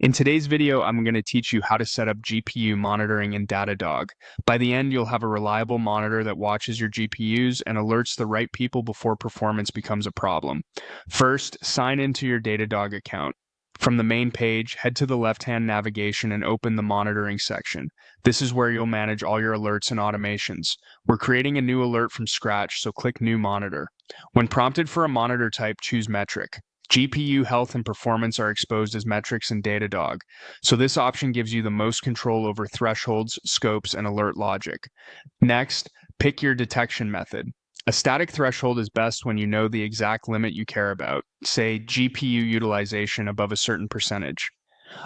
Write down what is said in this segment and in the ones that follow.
In today's video, I'm going to teach you how to set up GPU monitoring in Datadog. By the end, you'll have a reliable monitor that watches your GPUs and alerts the right people before performance becomes a problem. First, sign into your Datadog account. From the main page, head to the left-hand navigation and open the monitoring section. This is where you'll manage all your alerts and automations. We're creating a new alert from scratch, so click New Monitor. When prompted for a monitor type, choose Metric. GPU health and performance are exposed as metrics in Datadog, so this option gives you the most control over thresholds, scopes, and alert logic. Next, pick your detection method. A static threshold is best when you know the exact limit you care about, say GPU utilization above a certain percentage.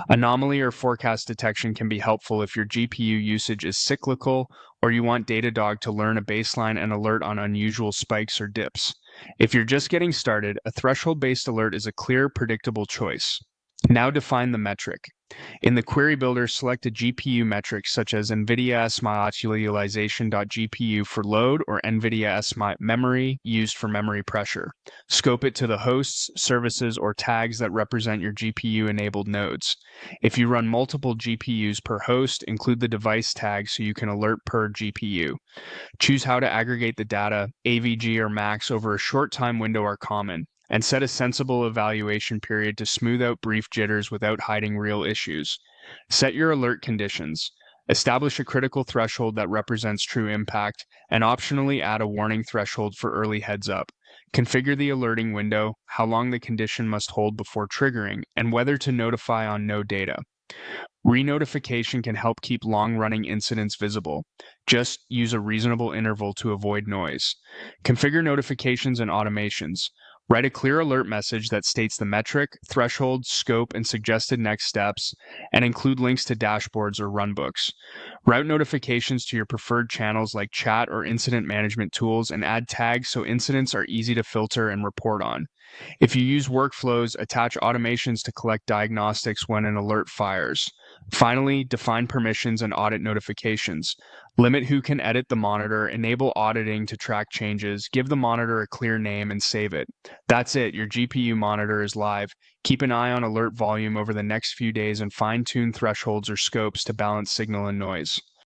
Anomaly or forecast detection can be helpful if your GPU usage is cyclical or you want Datadog to learn a baseline and alert on unusual spikes or dips. If you're just getting started, a threshold-based alert is a clear, predictable choice. Now define the metric. In the query builder, select a GPU metric such as nvidia utilization.gpu for load or nvidia memory used for memory pressure. Scope it to the hosts, services, or tags that represent your GPU-enabled nodes. If you run multiple GPUs per host, include the device tag so you can alert per GPU. Choose how to aggregate the data. AVG or max over a short time window are common, and set a sensible evaluation period to smooth out brief jitters without hiding real issues. Set your alert conditions. Establish a critical threshold that represents true impact, and optionally add a warning threshold for early heads up. Configure the alerting window, how long the condition must hold before triggering, and whether to notify on no data. Re-notification can help keep long-running incidents visible. Just use a reasonable interval to avoid noise. Configure notifications and automations. Write a clear alert message that states the metric, threshold, scope, and suggested next steps, and include links to dashboards or runbooks. Route notifications to your preferred channels like chat or incident management tools, and add tags so incidents are easy to filter and report on. If you use workflows, attach automations to collect diagnostics when an alert fires. Finally, define permissions and audit notifications. Limit who can edit the monitor, enable auditing to track changes, give the monitor a clear name, and save it. That's it, your GPU monitor is live. Keep an eye on alert volume over the next few days and fine-tune thresholds or scopes to balance signal and noise.